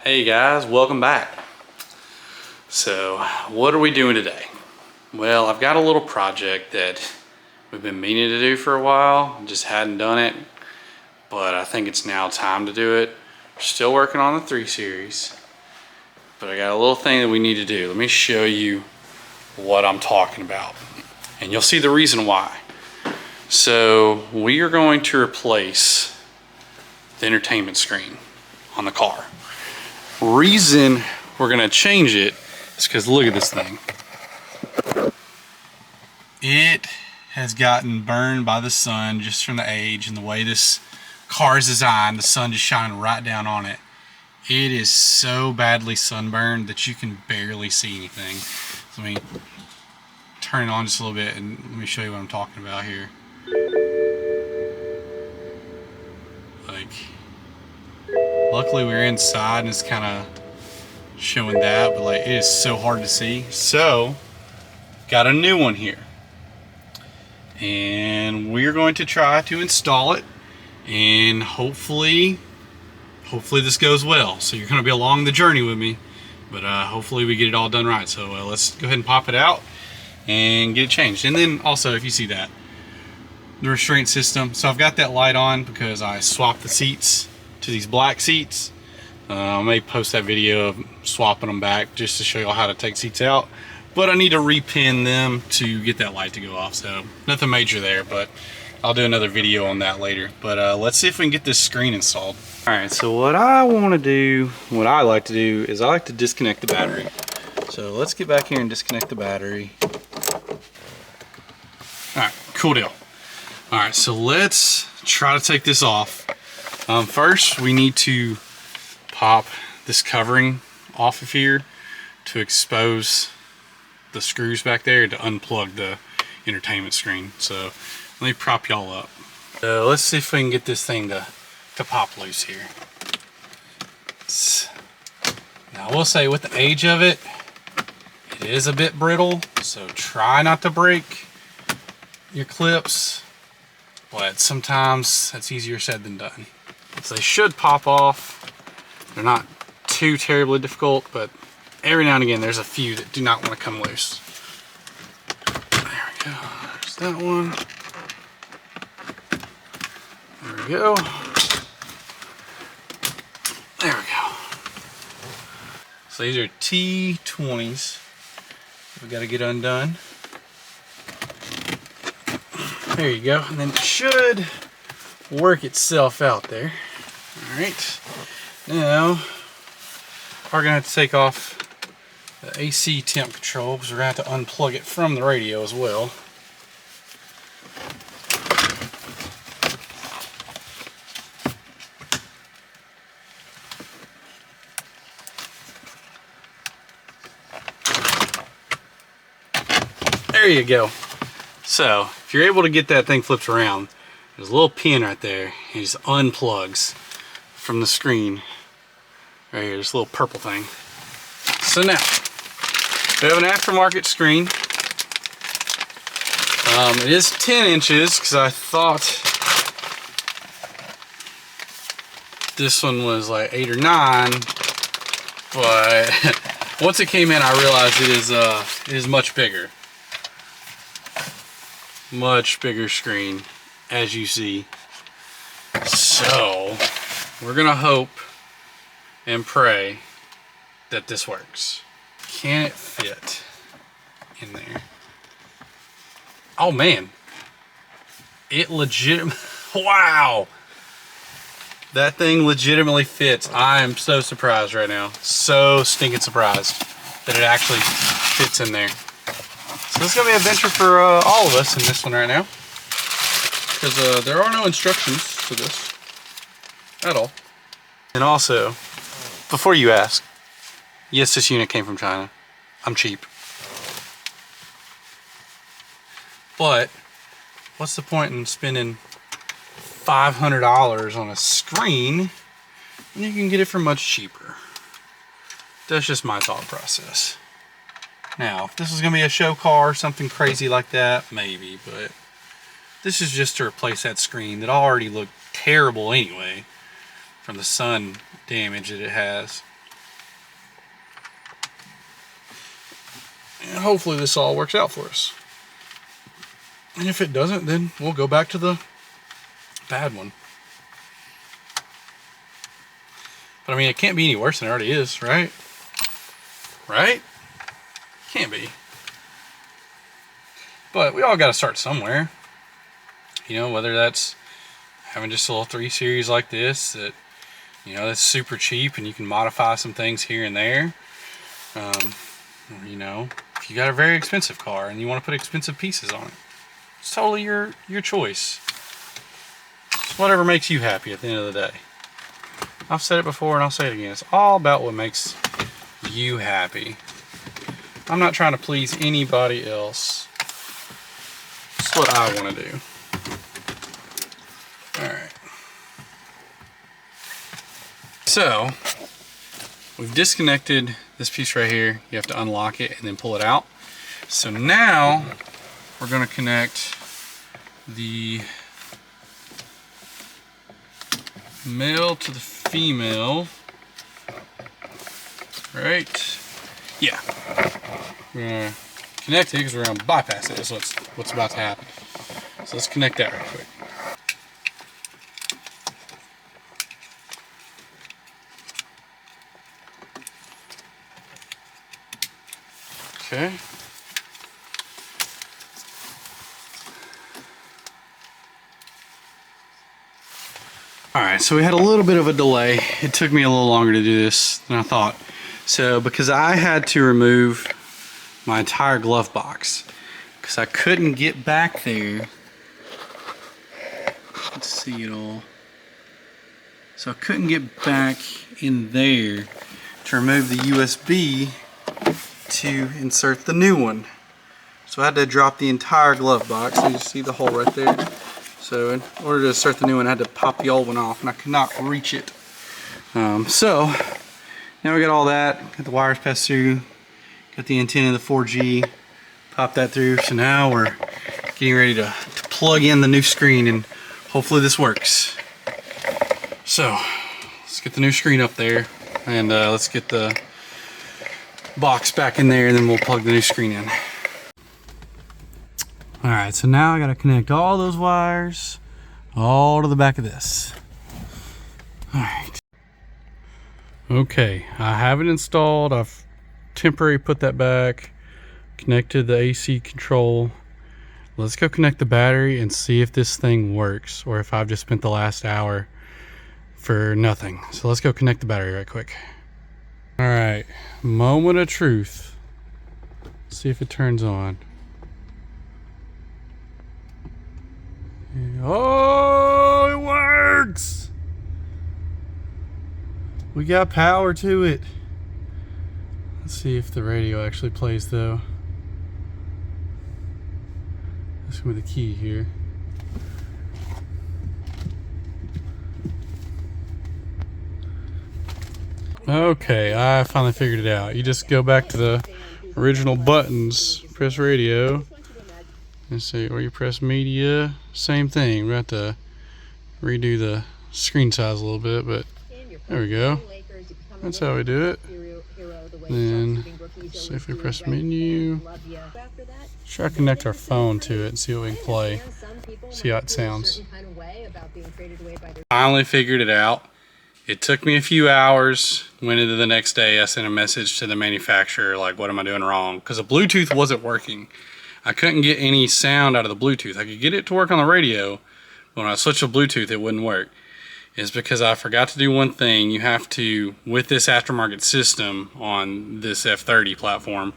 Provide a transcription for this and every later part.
Hey guys, welcome back. So what are we doing today? Well, I've got a little project that we've been meaning to do for a while, just hadn't done it, but I think it's now time to do it. We're still working on the 3 Series, but I got a little thing that we need to do. Let me show you what I'm talking about, and you'll see the reason why. So we are going to replace the entertainment screen on the car. Reason we're gonna change it is because look at this thing. It has gotten burned by the sun just from the age and the way this car is designed. The sun just shining right down on it. It is so badly sunburned that you can barely see anything. So let me turn it on just a little bit and let me show you what I'm talking about here. Luckily we're inside and it's kind of showing that, but like it is so hard to see. So got a new one here, and we're going to try to install it, and hopefully this goes well. So you're going to be along the journey with me, but hopefully we get it all done right. So let's go ahead and pop it out and get it changed. And then also, if you see that, the restraint system. So I've got that light on because I swapped the seats to these black seats. I may post that video of swapping them back just to show you how to take seats out, but I need to repin them to get that light to go off. So nothing major there, but I'll do another video on that later. But let's see if we can get this screen installed. All right, so what I want to do, what I like to do is I like to disconnect the battery. So let's get back here and disconnect the battery. All right, cool deal. All right, so let's try to take this off. First, we need to pop this covering off of here to expose the screws back there to unplug the entertainment screen. So let me prop y'all up. Let's see if we can get this thing to pop loose here. Now I will say, with the age of it, it is a bit brittle, so try not to break your clips, but sometimes that's easier said than done. So they should pop off. They're not too terribly difficult, but every now and again there's a few that do not want to come loose. There we go. There's that one. There we go. There we go. So these are T20s. We got to get undone. There you go. And then it should work itself out there. All right. Now we're gonna have to take off the AC temp control because we're gonna have to unplug it from the radio as well. There you go. So if you're able to get that thing flipped around, there's a little pin right there. It just unplugs from the screen. Right here, this little purple thing. So now, we have an aftermarket screen. It is 10 inches because I thought this one was like 8 or 9, but once it came in I realized it is much bigger. Much bigger screen, as you see. So we're gonna hope and pray that this works. Can it fit in there? Oh man, it wow, that thing legitimately fits. I am so surprised right now, so stinking surprised that it actually fits in there. So this is gonna be an adventure for all of us in this one right now, because there are no instructions to this at all. And also, before you ask, yes, this unit came from China. I'm cheap. But what's the point in spending $500 on a screen when you can get it for much cheaper? That's just my thought process. Now, if this is going to be a show car or something crazy like that, maybe, but this is just to replace that screen that already looked terrible anyway from the sun damage that it has. And hopefully this all works out for us. And if it doesn't, then we'll go back to the bad one. But I mean, it can't be any worse than it already is, right? Right? Can't be. But we all got to start somewhere. You know, whether that's having just a little 3 Series like this that, you know, that's super cheap and you can modify some things here and there. You know, if you got a very expensive car and you want to put expensive pieces on it, it's totally your choice. It's whatever makes you happy at the end of the day. I've said it before and I'll say it again. It's all about what makes you happy. I'm not trying to please anybody else. It's what I want to do. Alright. So, we've disconnected this piece right here. You have to unlock it and then pull it out. So now, we're going to connect the male to the female. Right? Yeah. We're going to connect it because we're going to bypass it. So that's what's about to happen. So let's connect that real quick. Okay. Alright, so we had a little bit of a delay. It took me a little longer to do this than I thought. So, because I had to remove my entire glove box, because I couldn't get back there. Let's see it all. So I couldn't get back in there to remove the USB to insert the new one. So I had to drop the entire glove box. So you see the hole right there. So in order to insert the new one, I had to pop the old one off, and I could not reach it. So now we got all that. Got the wires passed through. Got the antenna of the 4G. Pop that through. So now we're getting ready to plug in the new screen, and hopefully this works. So let's get the new screen up there, and let's get the box back in there, and then we'll plug the new screen in. Alright, so now I gotta connect all those wires all to the back of this. Alright. Okay, I have it installed. I've temporarily put that back, connected the AC control. Let's go connect the battery and see if this thing works, or if I've just spent the last hour for nothing. So let's go connect the battery right quick. Alright, moment of truth. Let's see if it turns on. Oh, it works! We got power to it. Let's see if the radio actually plays though. Let's go with the key here. Okay, I finally figured it out. You just go back to the original buttons, press radio. Let's see, where you press media, same thing. We have to redo the screen size a little bit, but there we go. That's how we do it. Then, see if we press menu. Try to connect our phone to it and see what we can play. See how it sounds. Finally figured it out. It took me a few hours. Went into the next day. I sent a message to the manufacturer, like, what am I doing wrong? Because the Bluetooth wasn't working. I couldn't get any sound out of the Bluetooth. I could get it to work on the radio, but when I switched to Bluetooth, it wouldn't work. It's because I forgot to do one thing. You have to, with this aftermarket system on this F30 platform,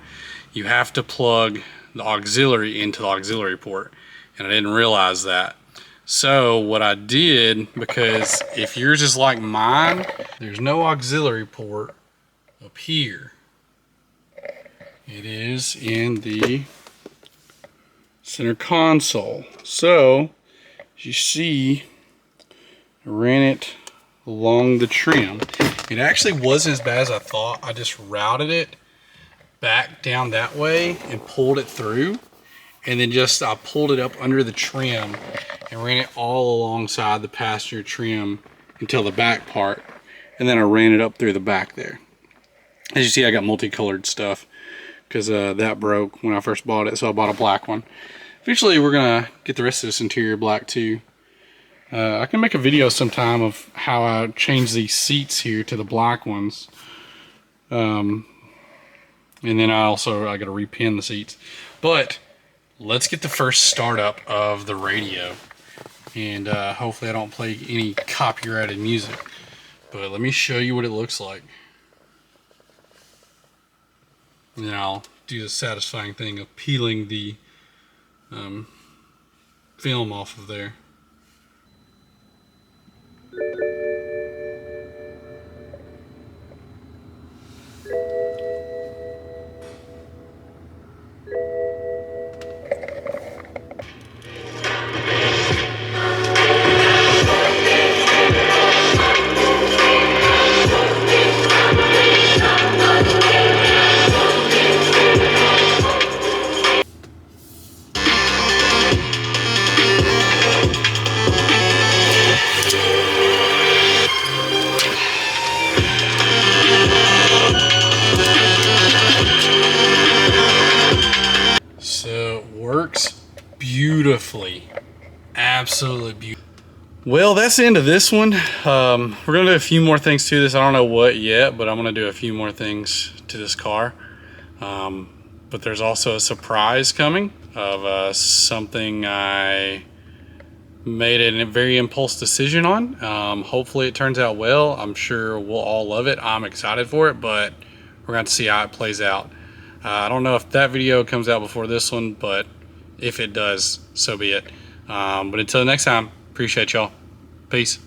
you have to plug the auxiliary into the auxiliary port, and I didn't realize that. So what I did, because if yours is like mine, there's no auxiliary port up here. It is in the center console. So as you see, I ran it along the trim. It actually wasn't as bad as I thought. I just routed it back down that way and pulled it through, and then I pulled it up under the trim and ran it all alongside the passenger trim until the back part, and then I ran it up through the back there. As you see, I got multicolored stuff because that broke when I first bought it, so I bought a black one. Eventually we're gonna get the rest of this interior black too. I can make a video sometime of how I change these seats here to the black ones. And then I gotta repin the seats. But let's get the first startup of the radio. And hopefully I don't play any copyrighted music. But let me show you what it looks like. And then I'll do the satisfying thing of peeling the film off of there. So it works beautifully, absolutely beautiful. Well, that's the end of this one. We're gonna do a few more things to this. I don't know what yet, but I'm gonna do a few more things to this car. But there's also a surprise coming of something I made a very impulse decision on. Hopefully it turns out well. I'm sure we'll all love it. I'm excited for it, but we're going to see how it plays out. I don't know if that video comes out before this one, but if it does, so be it. But until next time, appreciate y'all. Peace.